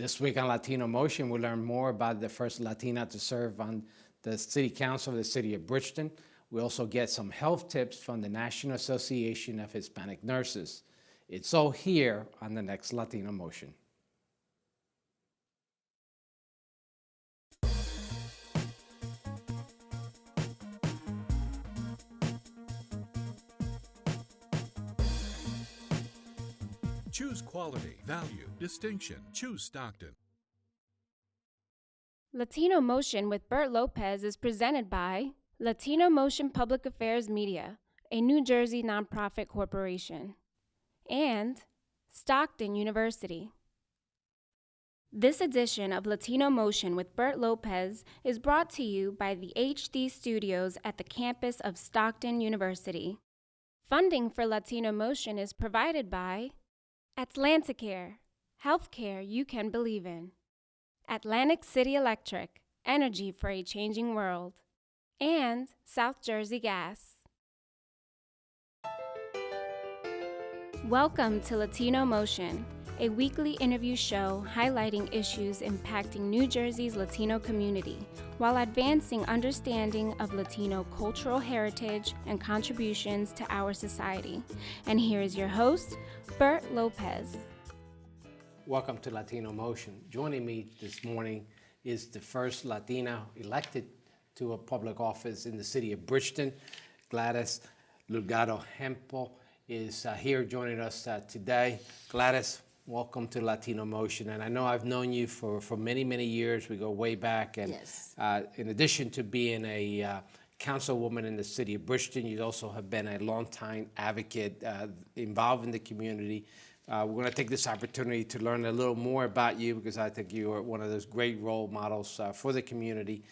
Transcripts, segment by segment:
This week on Latino Motion, we'll learn more about the first Latina to serve on the City Council of the City of Bridgeton. We also get some health tips from the National Association of Hispanic Nurses. It's all here on the next Latino Motion. Choose quality, value, distinction. Choose Stockton. Latino Motion with Bert Lopez is presented by Latino Motion Public Affairs Media, a New Jersey nonprofit corporation, and Stockton University. This edition of Latino Motion with Bert Lopez is brought to you by the HD Studios at the campus of Stockton University. Funding for Latino Motion is provided by Atlanticare, healthcare you can believe in. Atlantic City Electric, energy for a changing world. And South Jersey Gas. Welcome to Latino Motion, a weekly interview show highlighting issues impacting New Jersey's Latino community while advancing understanding of Latino cultural heritage and contributions to our society. And here is your host, Bert Lopez. Welcome to Latino Motion. Joining me this morning is the first Latina elected to a public office in the city of Bridgeton. Gladys Lugaro Hempel is here joining us today. Gladys, welcome to Latino Motion. And I know I've known you for many, many years. We go way back. And yes. In addition to being a councilwoman in the city of Bridgeton, you also have been a longtime advocate involved in the community. We're going to take this opportunity to learn a little more about you because I think you are one of those great role models for the community.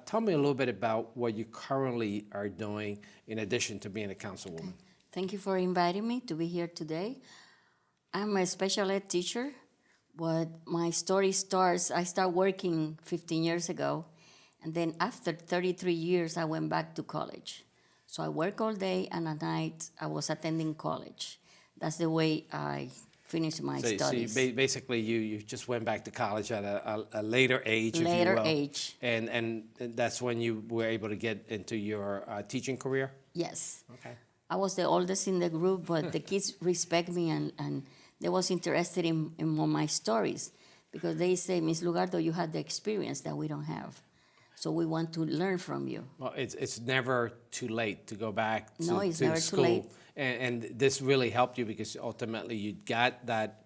Tell me a little bit about what you currently are doing in addition to being a councilwoman. Thank you for inviting me to be here today. I'm a special ed teacher, but my story starts, I started working 15 years ago, and then after 33 years, I went back to college. So I work all day, and at night, I was attending college. That's the way I finished my studies. So basically, you just went back to college at a later age, if you will. Later age. And that's when you were able to get into your teaching career? Yes. Okay. I was the oldest in the group, but the kids respect me, and they was interested in my stories because they say, Ms. Lugardo, you had the experience that we don't have. So we want to learn from you. Well, it's never too late to go back to, no, it's to never school. Too late. And this really helped you because ultimately you got that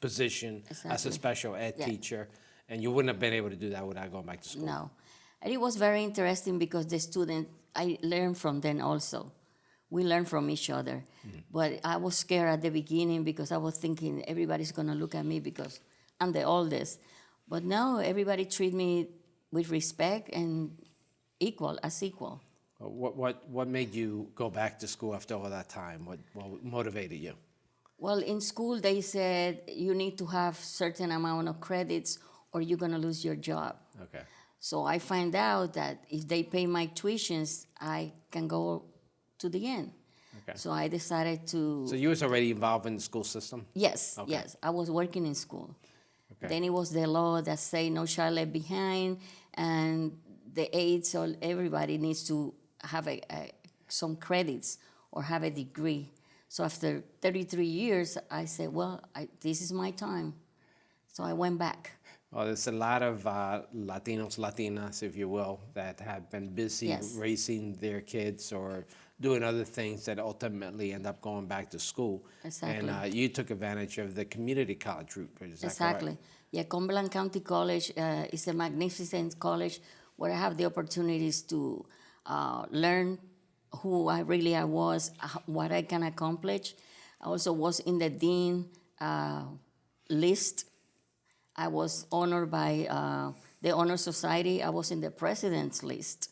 position as a special ed teacher, and you wouldn't have been able to do that without going back to school. No. And it was very interesting because the students, I learned from them also. We learn from each other. Mm-hmm. But I was scared at the beginning because I was thinking everybody's going to look at me because I'm the oldest. But now everybody treat me with respect and as equal. What made you go back to school after all that time? What motivated you? Well, in school they said you need to have certain amount of credits or you're going to lose your job. Okay. So I find out that if they pay my tuitions, I can go to the end. Okay. So I decided to... So you was already involved in the school system? Yes, okay. Yes. I was working in school. Okay. Then it was the law that say no child left behind, and the aides or everybody needs to have some credits or have a degree. So after 33 years, I said, well, this is my time. So I went back. Well, there's a lot of Latinos, Latinas, if you will, that have been busy raising their kids or doing other things that ultimately end up going back to school. Exactly. And you took advantage of the community college route. Is that exactly. Correct? Yeah, Cumberland County College is a magnificent college where I have the opportunities to learn who I really was, what I can accomplish. I also was in the dean list. I was honored by the Honor Society. I was in the president's list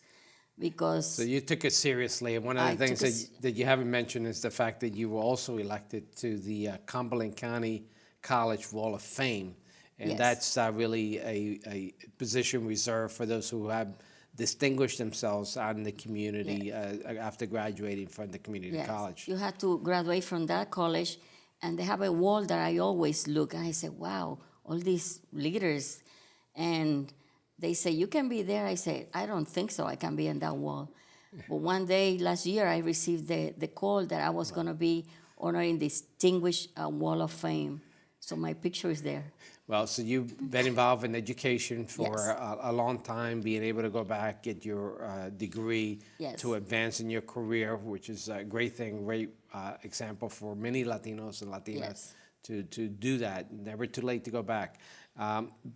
because... So you took it seriously. And one of the things that you haven't mentioned is the fact that you were also elected to the Cumberland County College Wall of Fame. And that's really a position reserved for those who have distinguished themselves out in the community after graduating from the community college. You had to graduate from that college, and they have a wall that I always look, and I said, wow, all these leaders, and they say, you can be there. I say, I don't think so. I can be in that wall. But one day last year, I received the call that I was going to be honored in Distinguished Wall of Fame. So my picture is there. Well, so you've been involved in education for Yes. a long time, being able to go back, get your degree Yes. to advance in your career, which is a great thing, great example for many Latinos and Latinas Yes. to do that. Never too late to go back.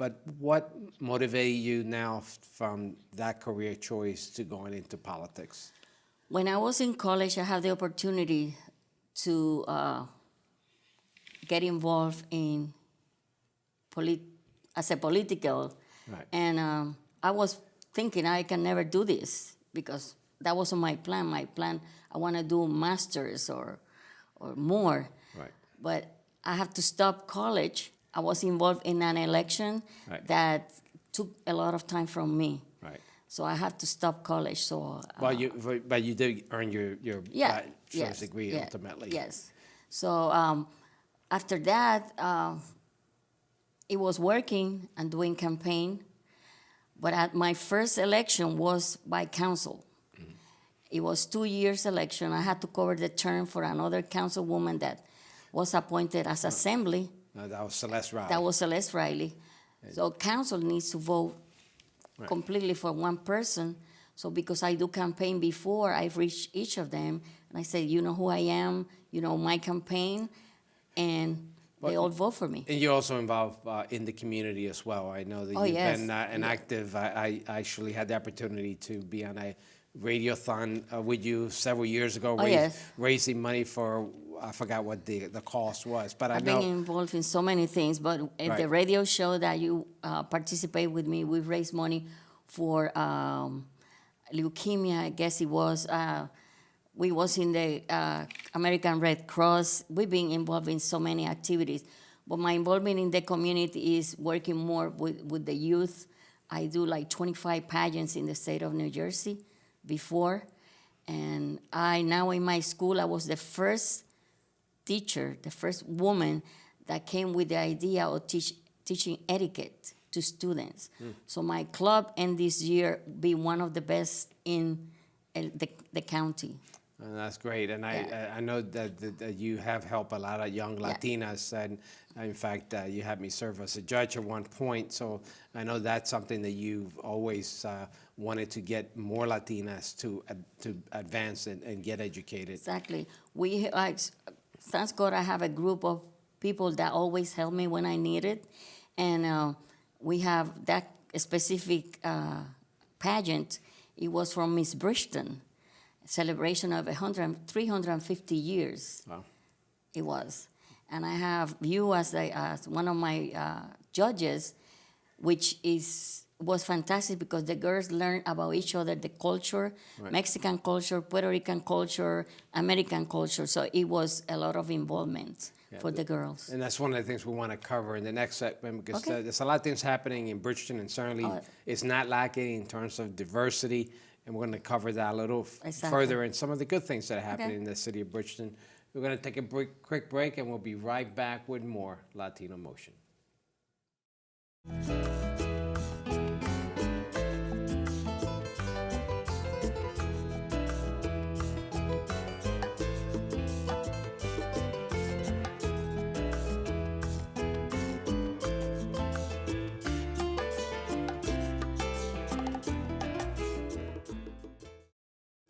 But what motivated you now from that career choice to going into politics? When I was in college, I had the opportunity to get involved in as a political, Right. and I was thinking I can never do this because that wasn't my plan. My plan, I want to do masters or more. Right. But I have to stop college. I was involved in an election Right. that took a lot of time from me. Right. So I had to stop college. So Well, but you did earn your yeah, bachelor's degree ultimately. Yes. So after that, it was working and doing campaign. But at my first election was by council. Mm-hmm. It was 2 years election. I had to cover the term for another councilwoman that was appointed as assembly. No, that was Celeste Riley. That was Celeste Riley. So council needs to vote Right. completely for one person. So because I do campaign before, I've reached each of them, and I say, you know who I am, you know my campaign, and they all vote for me. And you're also involved in the community as well. I know that Oh, you've yes. been an active. I actually had the opportunity to be on a radiothon with you several years ago, Oh, yes. raising money for, I forgot what the cost was, but I I've know. been involved in so many things, but at the Right. radio show that you participate with me, we've raised money for leukemia, I guess it was. We was in the American Red Cross. We've been involved in so many activities. But my involvement in the community is working more with the youth. I do like 25 pageants in the state of New Jersey before. And now in my school, I was the first teacher, the first woman that came with the idea of teaching etiquette to students. So my club ended this year be one of the best in the county. That's great, and I know that you have helped a lot of young Latinas, and in fact, you had me serve as a judge at one point. So I know that's something that you've always wanted to get more Latinas to advance and get educated. Exactly. Thank God I have a group of people that always help me when I need it, and we have that specific pageant. It was from Miss Bridgeton. Celebration of 350 years. Wow. It was. And I have you as one of my judges, which was fantastic because the girls learned about each other, the culture, Right. Mexican culture, Puerto Rican culture, American culture. So it was a lot of involvement for the girls. And that's one of the things we want to cover in the next segment because Okay. there's a lot of things happening in Bridgeton, and certainly it's not lacking in terms of diversity. And we're going to cover that a little Exactly. further and some of the good things that are happening Okay. in the city of Bridgeton. We're going to take a quick break, and we'll be right back with more Latino Motion.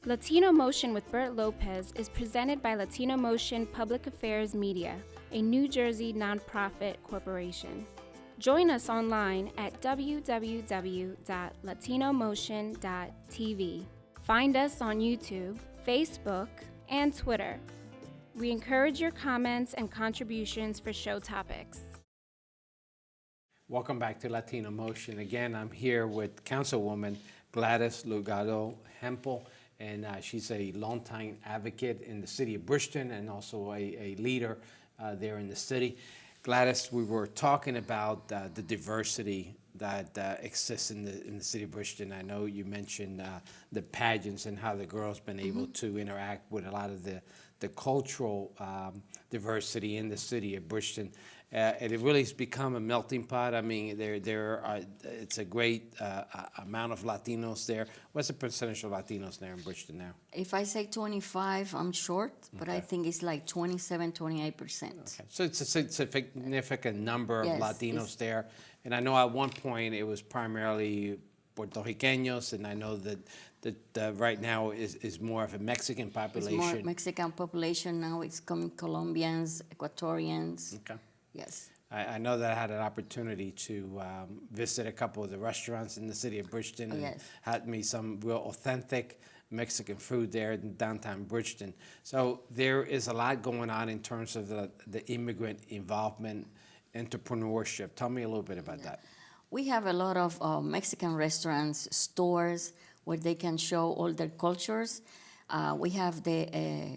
Latino Motion with Bert Lopez is presented by Latino Motion Public Affairs Media, a New Jersey nonprofit corporation. Join us online at www.latinomotion.tv. Find us on YouTube, Facebook, and Twitter. We encourage your comments and contributions for show topics. Welcome back to Latino Motion. Again, I'm here with Councilwoman Gladys Lugado Hempel, and she's a longtime advocate in the city of Bridgeton and also a leader there in the city. Gladys, we were talking about the diversity that exists in the city of Bridgeton. I know you mentioned the pageants and how the girls been able to interact with a lot of the the cultural diversity in the city of Bridgeton. And it really has become a melting pot. I mean, it's a great amount of Latinos there. What's the percentage of Latinos there in Bridgeton now? If I say 25, I'm short, but I Okay. think it's like 27, 28%. Okay. So it's a significant number of Yes, Latinos it's- there. And I know at one point it was primarily Puerto Ricanos, and I know that right now is more of a Mexican It's population. more Mexican population now. It's coming Colombians, Ecuadorians. Okay. Yes. I know that I had an opportunity to visit a couple of the restaurants in the city of Bridgeton, and yes. had me some real authentic Mexican food there in downtown Bridgeton. So there is a lot going on in terms of the immigrant involvement, entrepreneurship. Tell me a little bit about that. We have a lot of Mexican restaurants, stores where they can show all their cultures. We have the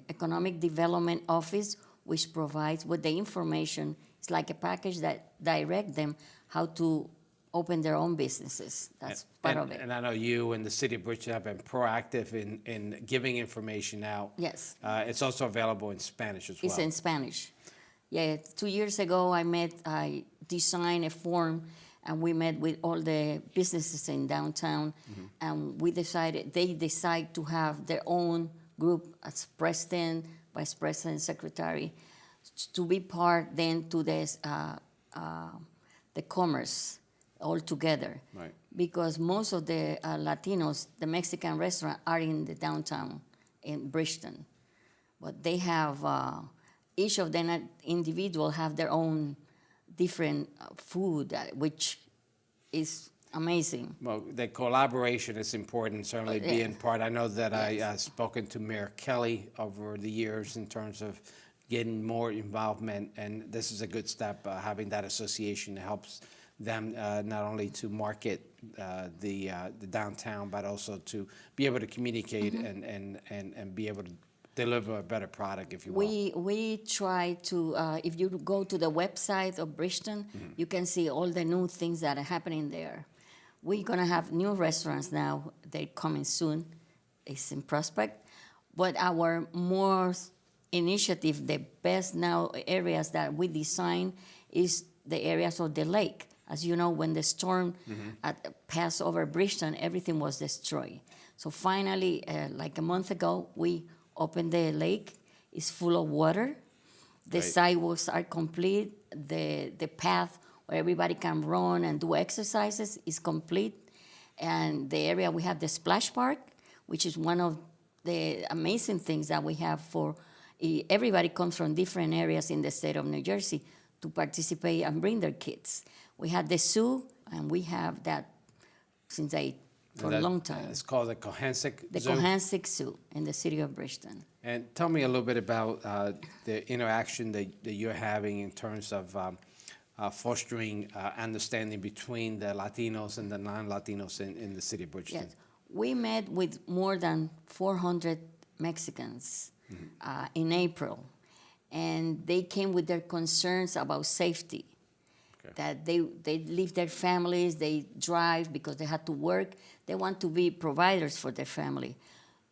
Economic Development Office, which provides with the information. It's like a package that direct them how to open their own businesses. That's part of it. And I know you and the city of Bridgeton have been proactive in giving information out. Yes. It's also available in Spanish as well. It's in Spanish. Yeah, 2 years ago I designed a form, and we met with all the businesses in downtown, and they decide to have their own group as president, vice president, secretary, to be part then to this the commerce all together. Right. Because most of the Latinos, the Mexican restaurant, are in the downtown in Bridgeton, but they have each of them individual have their own different food, which is amazing. Well, the collaboration is important, certainly Yeah. being part. I know that I've spoken to Mayor Kelly over the years in terms of getting more involvement, and this is a good step, having that association helps them not only to market the downtown, but also to be able to communicate and be able to deliver a better product, if you will. We try to, if you go to the website of Bridgeton, you can see all the new things that are happening there. We're gonna have new restaurants now, they're coming soon, it's in prospect. But our more initiative, the best now areas that we design is the areas of the lake. As you know, when the storm passed over Bridgeton, everything was destroyed. So finally, like a month ago, we opened the lake. It's full of water. The Right. sidewalks are complete. The path where everybody can run and do exercises is complete. And the area, we have the splash park, which is one of the amazing things that we have for everybody comes from different areas in the state of New Jersey to participate and bring their kids. We had the zoo, and we have that since for a long time. It's called the Cohensik The Zoo. Cohensik Zoo in the city of Bridgeton. And tell me a little bit about the interaction that you're having in terms of fostering understanding between the Latinos and the non-Latinos in the city of Bridgeton. Yes, we met with more than 400 Mexicans in April, and they came with their concerns about safety. Okay. That they leave their families, they drive because they had to work. They want to be providers for their family.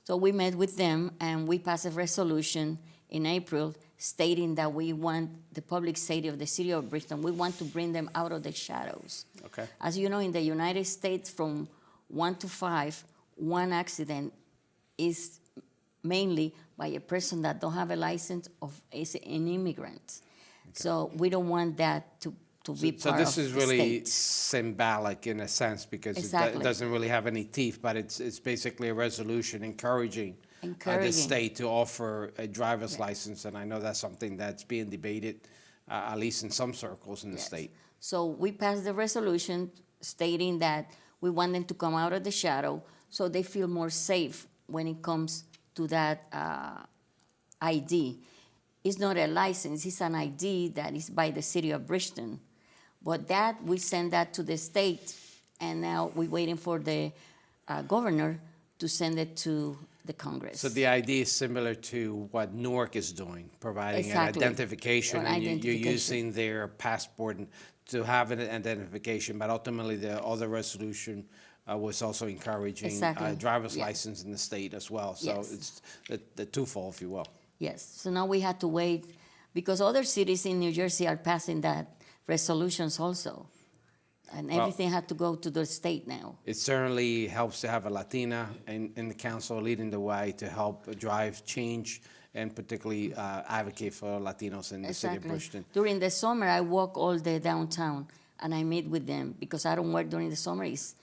So we met with them, and we passed a resolution in April stating that we want the public safety of the city of Bridgeton. We want to bring them out of the shadows. Okay. As you know, in the United States, from 1 to 5, one accident is mainly by a person that don't have a license or is an immigrant. So we don't want that to be So part this of is the really state. symbolic in a sense because Exactly. it doesn't really have any teeth, but it's basically a resolution encouraging the Encouraging. state to offer a driver's license, and I know that's something that's being debated, at least in some circles in the Yes. state. So we passed the resolution stating that we want them to come out of the shadow so they feel more safe when it comes to that ID. It's not a license, it's an ID that is by the city of Bridgeton. But that, we send that to the state, and now we're waiting for the governor to send it to the Congress. So the idea is similar to what Newark is doing, providing Exactly. an identification, An and you're identification. using their passport to have an identification, but ultimately the other resolution was also encouraging Exactly. driver's Yeah. license in the state as well. So Yes. it's the twofold, if you will. Yes. So now we had to wait because other cities in New Jersey are passing that resolutions also. And everything had to go to the state now. It certainly helps to have a Latina in the council leading the way to help drive change and particularly advocate for Latinos in the city of Bridgeton. During the summer, I walk all the downtown and I meet with them because I don't work during the summer. It's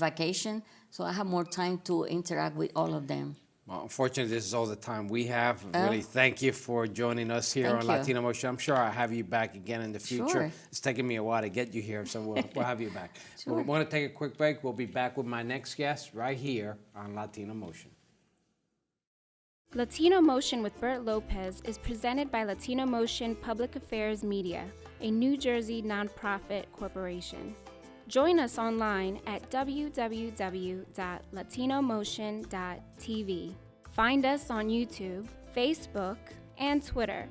vacation, so I have more time to interact with all of them. Well, unfortunately, this is all the time we have. Really, thank you for joining us here on Latino Motion. I'm sure I'll have you back again in the future. Sure. It's taken me a while to get you here, so we'll have you back. Sure. We're going to take a quick break. We'll be back with my next guest right here on Latino Motion. Latino Motion with Bert Lopez is presented by Latino Motion Public Affairs Media, a New Jersey nonprofit corporation. Join us online at www.latinomotion.tv. Find us on YouTube, Facebook, and Twitter.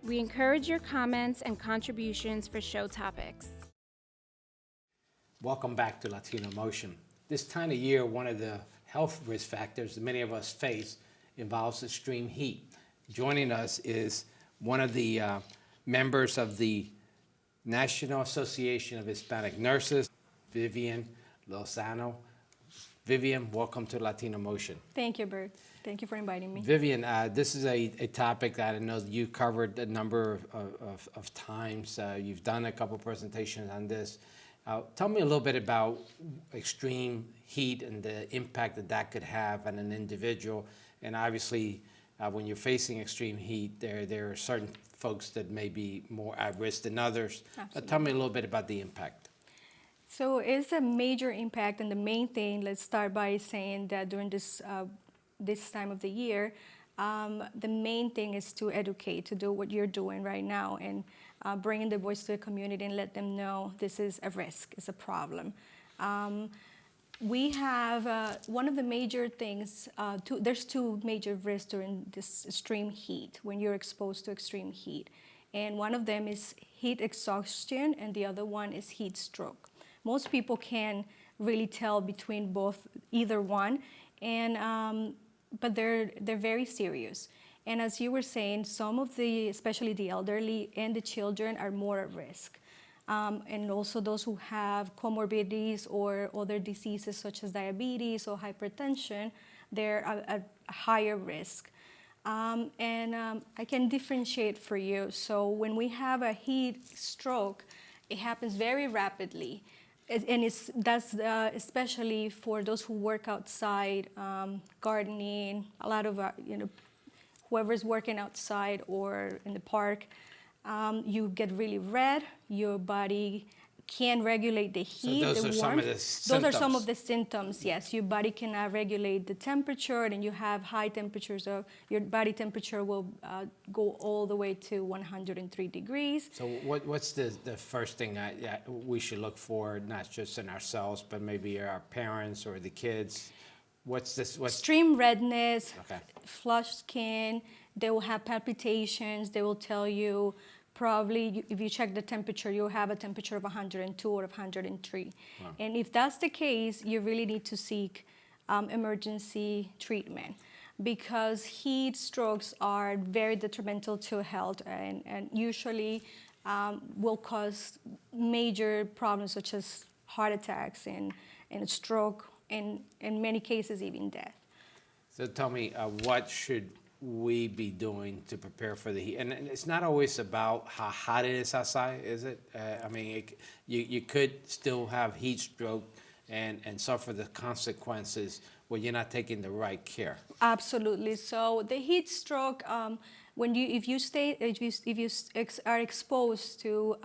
We encourage your comments and contributions for show topics. Welcome back to Latino Motion. This time of year, one of the health risk factors that many of us face involves extreme heat. Joining us is one of the members of the National Association of Hispanic Nurses, Vivian Lozano. Vivian, welcome to Latino Motion. Thank you, Bert. Thank you for inviting me. Vivian, this is a topic that I know you covered a number of times. You've done a couple presentations on this. Tell me a little bit about extreme heat and the impact that could have on an individual. And obviously, when you're facing extreme heat, there are certain folks that may be more at risk than others. Tell me a little bit about the impact. So it's a major impact, and the main thing, let's start by saying that during this time of the year, the main thing is to educate, to do what you're doing right now, and bringing the voice to the community and let them know this is a risk, it's a problem. We have one of the major things, there's two major risks during this extreme heat, when you're exposed to extreme heat. And one of them is heat exhaustion, and the other one is heat stroke. Most people can really tell between either one, and but they're very serious. And as you were saying, some of especially the elderly and the children are more at risk. And also those who have comorbidities or other diseases such as diabetes or hypertension, they're at a higher risk. I can differentiate for you. So when we have a heat stroke, it happens very rapidly. And that's especially for those who work outside, gardening, a lot of, whoever's working outside or in the park. You get really red, your body can't regulate the heat, so those the are warmth. some of the symptoms. Those are some of the symptoms, yes. Your body cannot regulate the temperature, and you have high temperatures. Your body temperature will go all the way to 103 degrees. So what's the first thing we should look for, not just in ourselves, but maybe our parents or the kids? What's Extreme redness, Okay. flushed skin. They will have palpitations. They will tell you probably if you check the temperature, you'll have a temperature of 102 or 103. Wow. And if that's the case, you really need to seek emergency treatment, because heat strokes are very detrimental to health and usually will cause major problems such as heart attacks and stroke, and in many cases even death. So tell me, what should we be doing to prepare for the heat? And it's not always about how hot it is outside, is it? I mean, you could still have heat stroke and suffer the consequences when you're not taking the right care. Absolutely. So the heat stroke, if you are exposed to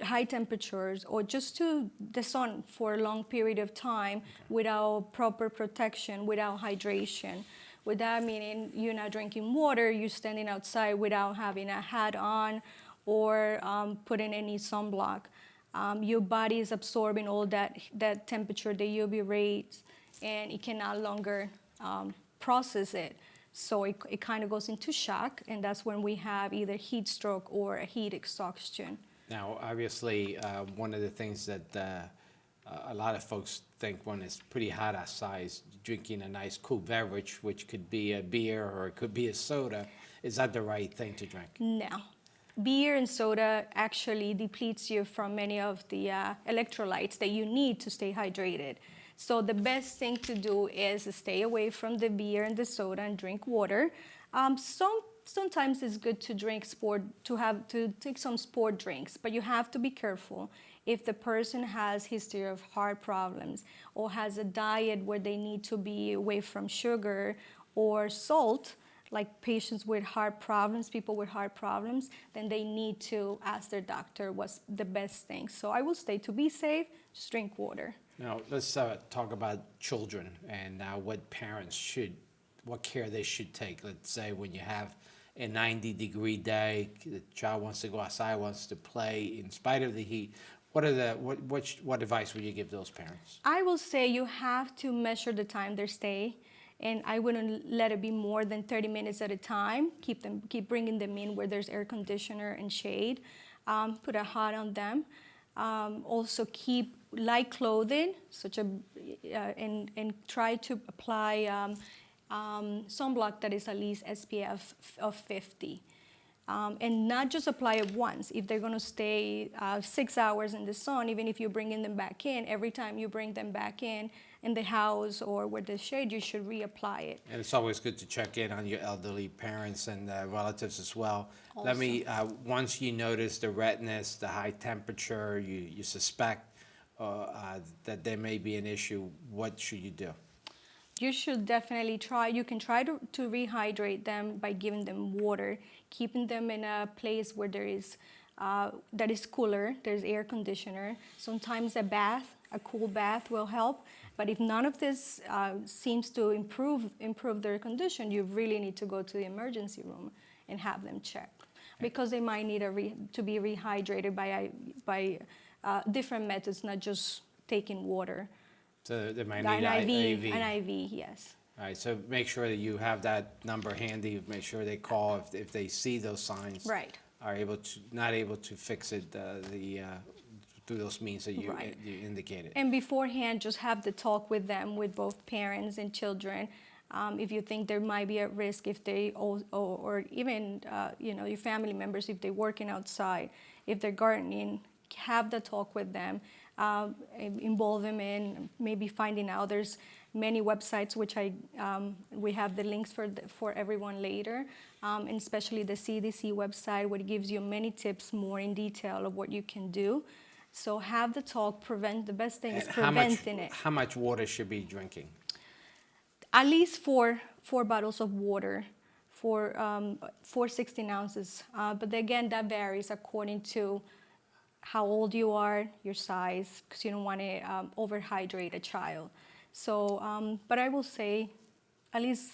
high temperatures or just to the sun for a long period of time without proper protection, without hydration. With that meaning you're not drinking water, you're standing outside without having a hat on or putting any sunblock. Your body is absorbing all that temperature, the UV rays, and it can no longer process it. So it kind of goes into shock, and that's when we have either heat stroke or a heat exhaustion. Now, obviously, one of the things that a lot of folks think when it's pretty hot outside, drinking a nice cool beverage, which could be a beer or it could be a soda, is that the right thing to drink? No. Beer and soda actually depletes you from many of the electrolytes that you need to stay hydrated. So the best thing to do is stay away from the beer and the soda and drink water. Sometimes it's good to drink to take some sport drinks, but you have to be careful. If the person has history of heart problems or has a diet where they need to be away from sugar or salt, like patients with heart problems, people with heart problems, then they need to ask their doctor what's the best thing. So I will say, to be safe, just drink water. Now, let's talk about children and what care they should take. Let's say when you have a 90-degree day, the child wants to go outside, wants to play in spite of the heat. What advice would you give those parents? I will say you have to measure the time they stay, and I wouldn't let it be more than 30 minutes at a time. Keep bringing them in where there's air conditioner and shade. Put a hat on them. Also keep light clothing, and try to apply sunblock that is at least SPF of 50. And not just apply it once. If they're going to stay 6 hours in the sun, even if you're bringing them back in, every time you bring them back in the house or with the shade, you should reapply it. And it's always good to check in on your elderly parents and relatives as well. Also. Once you notice the redness, the high temperature, you suspect that there may be an issue, what should you do? You should definitely you can try to rehydrate them by giving them water, keeping them in a place where that is cooler, there's air conditioner. Sometimes a cool bath will help. But if none of this seems to improve their condition, you really need to go to the emergency room and have them checked, because they might need to be rehydrated by different methods, not just taking water. So they might need an IV, yes. All right, so make sure that you have that number handy. Make sure they call if they see those signs. Right. Are not able to fix it through those means that you indicated. And beforehand, just have the talk with them, with both parents and children. If you think there might be a risk, if they or even your family members, if they're working outside, if they're gardening, have the talk with them. Involve them in maybe finding out. There's many websites which we have the links for everyone later, and especially the CDC website, where it gives you many tips more in detail of what you can do. So have the talk. The best thing is preventing it. How much water should be drinking? At least four bottles of water, for 16 ounces. But again, that varies according to how old you are, your size, because you don't want to overhydrate a child. So, but I will say at least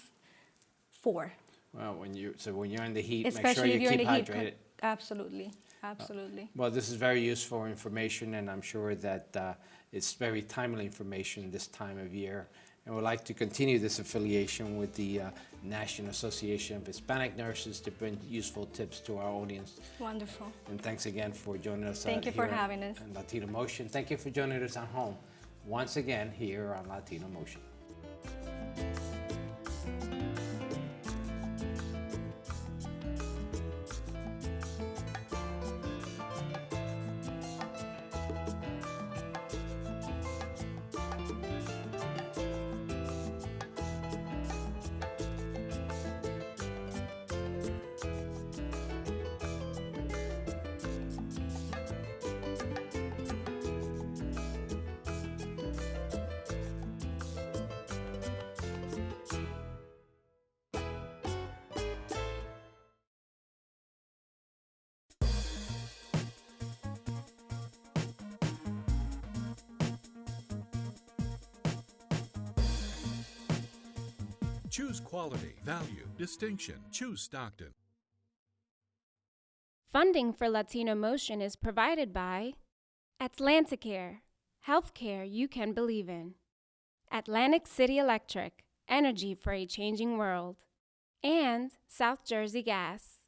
4. Well, when you're in the heat, especially make sure you keep hydrated. Absolutely. Well, this is very useful information, and I'm sure that it's very timely information this time of year. And we'd like to continue this affiliation with the National Association of Hispanic Nurses to bring useful tips to our audience. Wonderful. And thanks again for joining us. Thank you for having us. On Latino Motion. Thank you for joining us at home once again here on Latino Motion. Choose quality, value, distinction. Choose Stockton. Funding for Latino Motion is provided by Atlanticare, healthcare you can believe in. Atlantic City Electric, energy for a changing world. And South Jersey Gas.